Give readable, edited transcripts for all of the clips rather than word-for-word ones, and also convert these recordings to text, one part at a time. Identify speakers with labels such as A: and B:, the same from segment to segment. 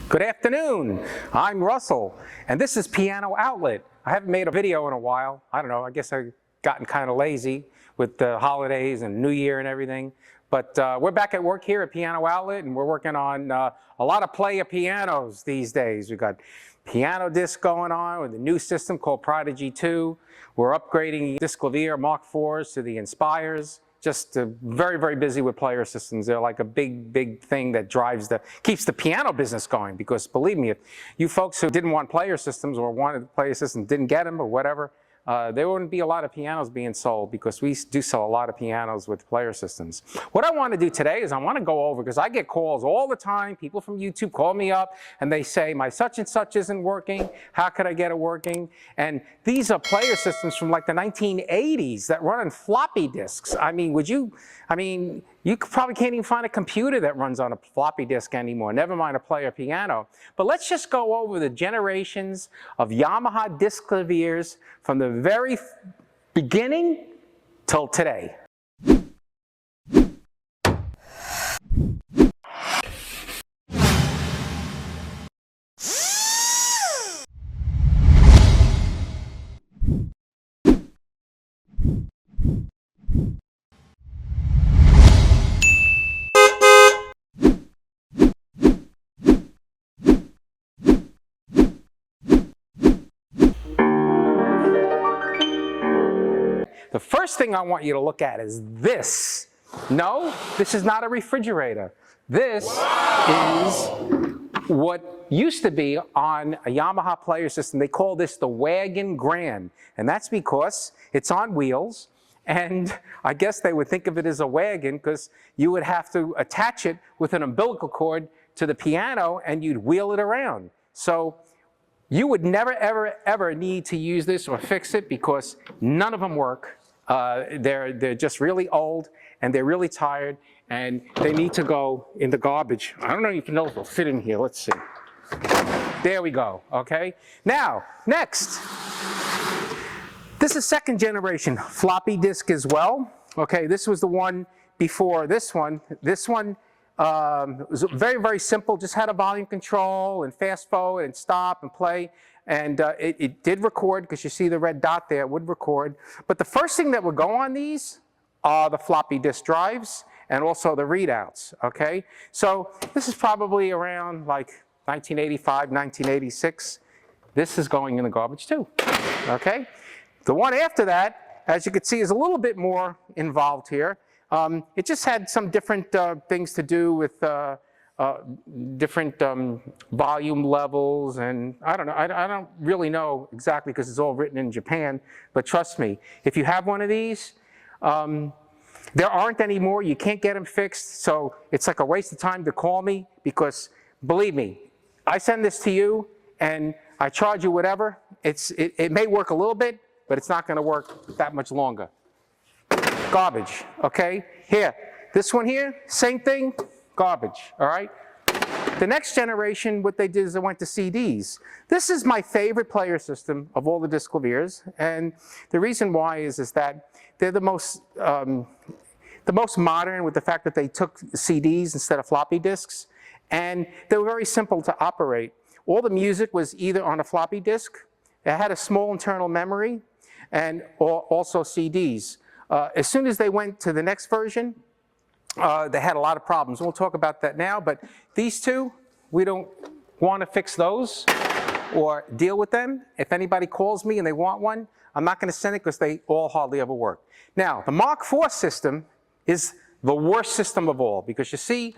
A: Good afternoon, I'm Russell, and this is Piano Outlet. I haven't made a video in a while. I don't know, I guess I've gotten kind of lazy with the holidays and New Year and everything. But we're back at work here at Piano Outlet, and we're working on a lot of player pianos these days. We've got piano disc going on with a new system called Prodigy 2. We're upgrading Disklavier Mark IVs to the Enspires. Just very, very busy with player systems. They're like a big thing that keeps the piano business going, because believe me, if you folks who didn't want player systems or wanted player systems didn't get them or whatever, there wouldn't be a lot of pianos being sold, because we do sell a lot of pianos with player systems. What I want to do today is I want to go over, because I get calls all the time. People from YouTube call me up and they say, my such and such isn't working. How could I get it working? And these are player systems from like the 1980s that run on floppy disks. I mean, you probably can't even find a computer that runs on a floppy disk anymore, never mind a player piano. But let's just go over the generations of Yamaha Disklaviers from the very beginning till today. The first thing I want you to look at is this. No, this is not a refrigerator. This is what used to be on a Yamaha player system. They call this the Wagon Grand, and that's because it's on wheels, and I guess they would think of it as a wagon because you would have to attach it with an umbilical cord to the piano and you'd wheel it around. So you would never, ever need to use this or fix it, because none of them work. They're just really old, and they're really tired, and they need to go in the garbage. I don't know if they'll fit in here. Let's see. There we go, okay? Now, next. This is second generation floppy disk as well. Okay, this was the one before this one. This one was very, very simple, just had a volume control and fast forward and stop and play. And it did record, because you see the red dot there, it would record. But the first thing that would go on these are the floppy disk drives and also the readouts, okay? So this is probably around like 1985, 1986. This is going in the garbage too, okay? The one after that, as you can see, is a little bit more involved here. It just had some different things to do with different volume levels, and I don't know. I don't really know exactly, because it's all written in Japan. But trust me, if you have one of these, there aren't any more. You can't get them fixed, so it's like a waste of time to call me, because believe me, I send this to you and I charge you whatever. It may work a little bit, but it's not going to work that much longer. Garbage, okay? Here, this one here, same thing, garbage, all right? The next generation, what they did is they went to CDs. This is my favorite player system of all the Disklaviers, and the reason why is that they're the most modern, with the fact that they took CDs instead of floppy disks, and they were very simple to operate. All the music was either on a floppy disk, it had a small internal memory, and also CDs. As soon as they went to the next version, they had a lot of problems. We'll talk about that now, but these two, we don't want to fix those or deal with them. If anybody calls me and they want one, I'm not going to send it, because they all hardly ever work. Now, the Mark IV system is the worst system of all, because you see,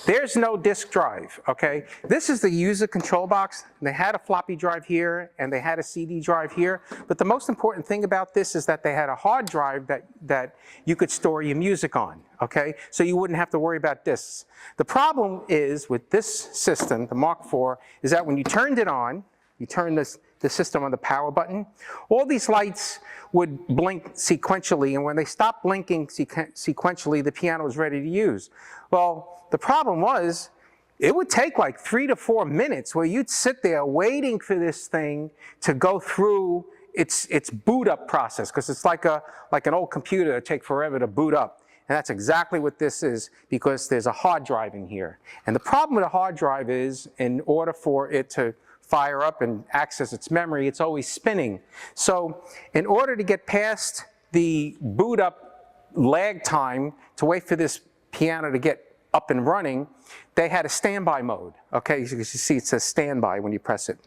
A: there's no disk drive, okay? This is the user control box. They had a floppy drive here, and they had a CD drive here. But the most important thing about this is that they had a hard drive that you could store your music on, okay? So you wouldn't have to worry about disks. The problem is with this system, the Mark IV, is that when you turned it on, you turn the system on the power button, all these lights would blink sequentially, and when they stopped blinking sequentially, the piano was ready to use. Well, the problem was, it would take like 3 to 4 minutes where you'd sit there waiting for this thing to go through its boot up process, because it's like an old computer that takes forever to boot up. And that's exactly what this is, because there's a hard drive in here. And the problem with a hard drive is, in order for it to fire up and access its memory, it's always spinning. So in order to get past the boot up lag time to wait for this piano to get up and running, they had a standby mode. Okay, so you see it says standby when you press it.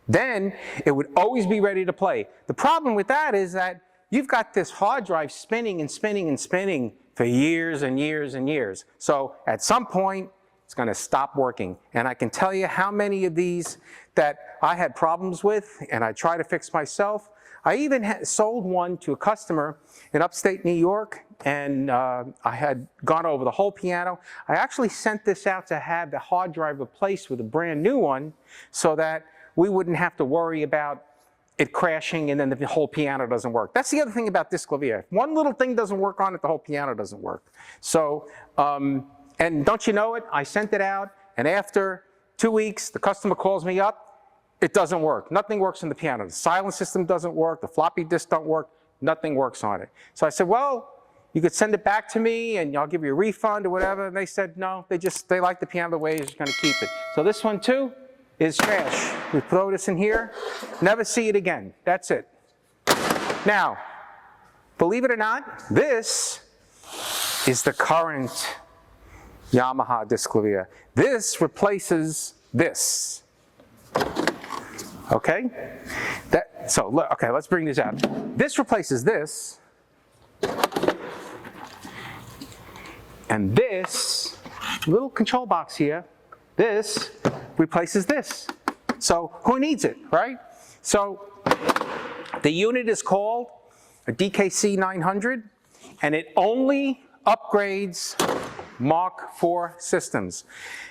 A: Then it would always be ready to play. The problem with that is that you've got this hard drive spinning and spinning and spinning for years and years and years. So at some point, it's going to stop working. And I can tell you how many of these that I had problems with and I tried to fix myself. I even sold one to a customer in upstate New York, and I had gone over the whole piano. I actually sent this out to have the hard drive replaced with a brand new one so that we wouldn't have to worry about it crashing and then the whole piano doesn't work. That's the other thing about Disklavier. If one little thing doesn't work on it, the whole piano doesn't work. So, and don't you know it, I sent it out, and after 2 weeks, the customer calls me up, it doesn't work. Nothing works on the piano. The silent system doesn't work, the floppy disk don't work, nothing works on it. So I said, well, you could send it back to me and I'll give you a refund or whatever. And they said, no, they like the piano the way it's gonna keep it. So this one too is trash. We throw this in here, never see it again. That's it. Now, believe it or not, this is the current Yamaha Disklavier. This replaces this. Okay? Okay, let's bring this out. This replaces this. And this little control box here, this replaces this. So who needs it, right? So the unit is called a DKC 900, and it only upgrades Mark IV systems.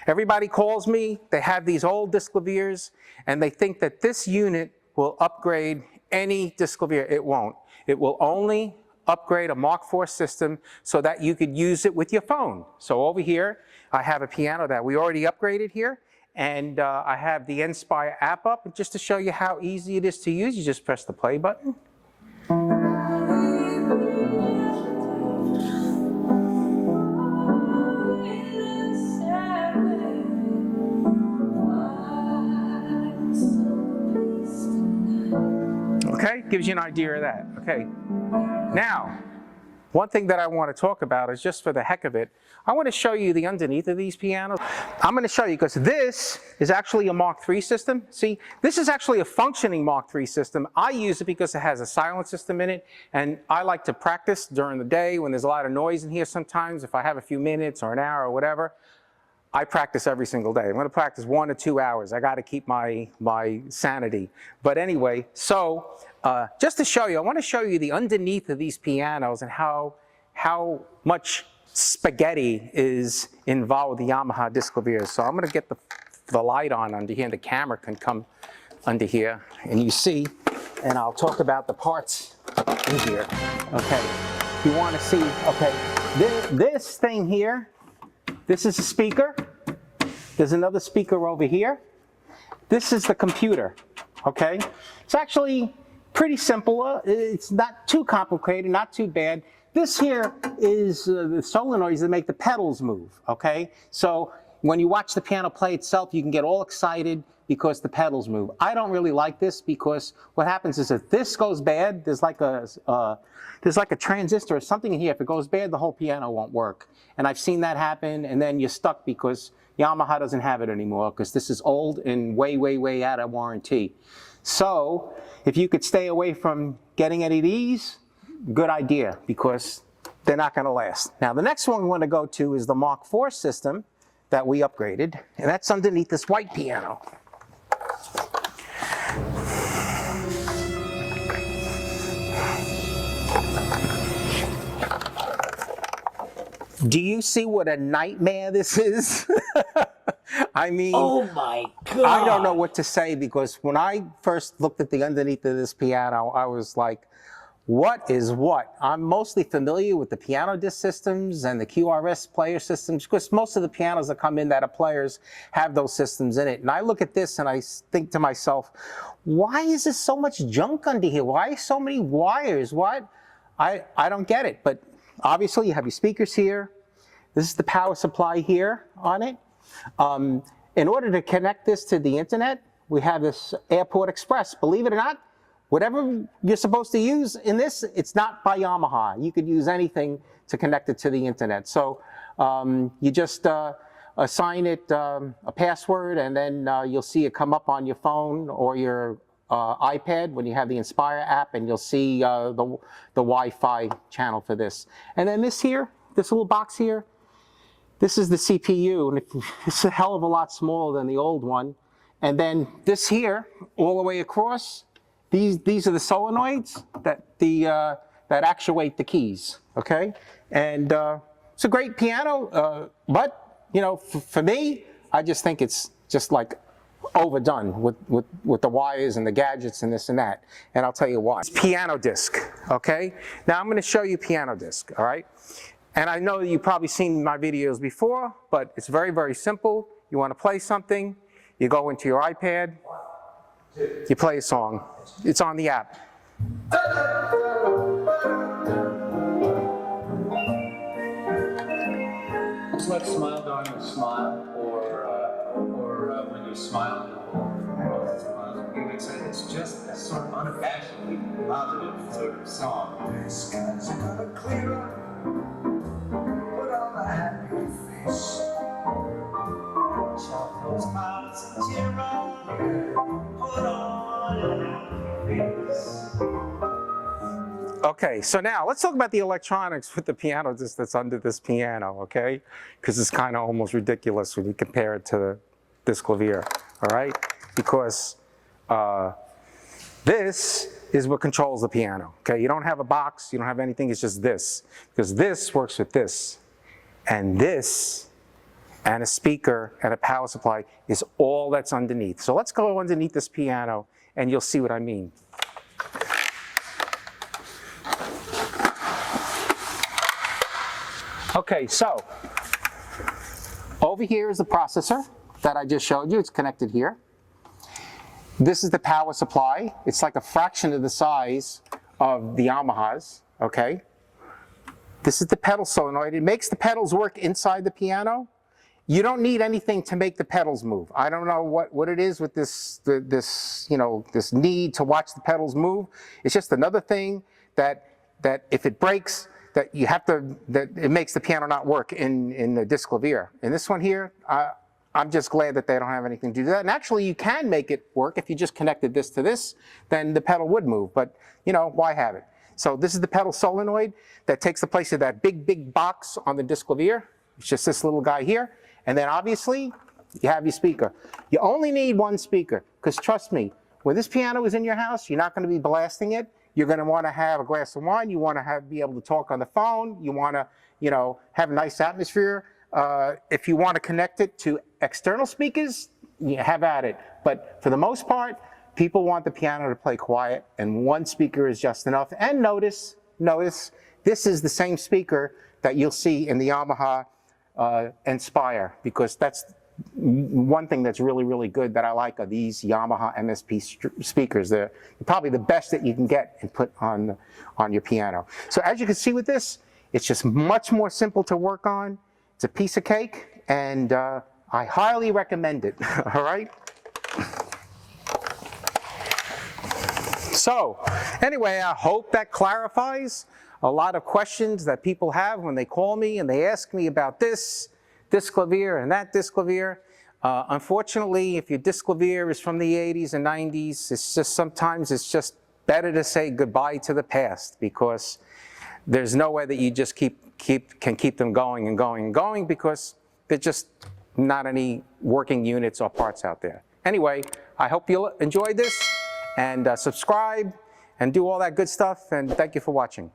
A: Everybody calls me, they have these old Disklaviers, and they think that this unit will upgrade any Disklavier. It won't. It will only upgrade a Mark IV system so that you could use it with your phone. So over here, I have a piano that we already upgraded here, and I have the Enspire app up. Just to show you how easy it is to use, you just press the play button. Okay, gives you an idea of that. Okay, now, one thing that I want to talk about is, just for the heck of it, I want to show you the underneath of these pianos. I'm going to show you, because this is actually a Mark III system. See, this is actually a functioning Mark III system. I use it because it has a silent system in it, and I like to practice during the day when there's a lot of noise in here sometimes. If I have a few minutes or an hour or whatever, I practice every single day. I'm going to practice 1 to 2 hours. I got to keep my sanity. But anyway, so just to show you, I want to show you the underneath of these pianos and how much spaghetti is involved with the Yamaha Disklavier. So I'm going to get the light on under here, and the camera can come under here, and you see, and I'll talk about the parts in here. Okay, you want to see, okay, this thing here, this is a speaker. There's another speaker over here. This is the computer, okay? It's actually pretty simple. It's not too complicated, not too bad. This here is the solenoids that make the pedals move, okay? So when you watch the piano play itself, you can get all excited because the pedals move. I don't really like this, because what happens is, if this goes bad, there's like a transistor or something in here. If it goes bad, the whole piano won't work. And I've seen that happen, and then you're stuck because Yamaha doesn't have it anymore, because this is old and way, way, way out of warranty. So if you could stay away from getting any of these, good idea, because they're not going to last. Now, the next one we want to go to is the Mark IV system that we upgraded, and that's underneath this white piano. Do you see what a nightmare this is? I mean, oh my God. I don't know what to say, because when I first looked at the underneath of this piano, I was like, what is what? I'm mostly familiar with the piano disc systems and the QRS player systems, because most of the pianos that come in that are players have those systems in it. And I look at this and I think to myself, why is there so much junk under here? Why so many wires? What? I don't get it. But obviously you have your speakers here. This is the power supply here on it. In order to connect this to the internet, we have this Airport Express. Believe it or not, whatever you're supposed to use in this, it's not by Yamaha. You could use anything to connect it to the internet. So you just assign it a password, and then you'll see it come up on your phone or your iPad when you have the Enspire app, and you'll see the Wi-Fi channel for this. And then this here, this little box here, this is the CPU, and it's a hell of a lot smaller than the old one. And then this here, all the way across, these are the solenoids that actuate the keys, okay? And it's a great piano, but you know, for me, I just think it's just like overdone with the wires and the gadgets and this and that. And I'll tell you why. It's piano disc, okay? Now I'm going to show you piano disc, all right? And I know that you've probably seen my videos before, but it's very, very simple. You want to play something, you go into your iPad, you play a song. It's on the app.
B: It's like smile, darling, or smile, or when you smile, it's just a sort of unabashedly positive sort of song. Skies are gonna clear up, put on a happy face. Chalk those clouds and tear up, put on a happy face.
A: Okay, so now let's talk about the electronics with the piano disc that's under this piano, okay? Because it's kind of almost ridiculous when you compare it to the Disklavier, all right? Because this is what controls the piano, okay? You don't have a box, you don't have anything, it's just this. Because this works with this, and a speaker and a power supply is all that's underneath. So let's go underneath this piano and you'll see what I mean. Okay, so over here is the processor that I just showed you. It's connected here. This is the power supply. It's like a fraction of the size of the Yamahas, okay? This is the pedal solenoid. It makes the pedals work inside the piano. You don't need anything to make the pedals move. I don't know what it is with this need to watch the pedals move. It's just another thing that if it breaks, that it makes the piano not work in the Disklavier. In this one here, I'm just glad that they don't have anything to do that. And actually, you can make it work if you just connected this to this, then the pedal would move. But you know, why have it? So this is the pedal solenoid that takes the place of that big box on the Disklavier. It's just this little guy here. And then obviously, you have your speaker. You only need one speaker, because trust me, when this piano is in your house, you're not going to be blasting it. You're going to want to have a glass of wine. You want to be able to talk on the phone. You want to, you know, have a nice atmosphere. If you want to connect it to external speakers, you have at it. But for the most part, people want the piano to play quiet, and one speaker is just enough. And notice, this is the same speaker that you'll see in the Yamaha Enspire, because that's one thing that's really, really good that I like are these Yamaha MSP speakers. They're probably the best that you can get and put on your piano. So as you can see with this, it's just much more simple to work on. It's a piece of cake, and I highly recommend it, all right? So anyway, I hope that clarifies a lot of questions that people have when they call me and they ask me about this Disklavier and that Disklavier. Unfortunately, if your Disklavier is from the 80s and 90s, it's just sometimes it's just better to say goodbye to the past, because there's no way that you just can keep them going and going and going, because there's just not any working units or parts out there. Anyway, I hope you enjoyed this, and subscribe and do all that good stuff, and thank you for watching.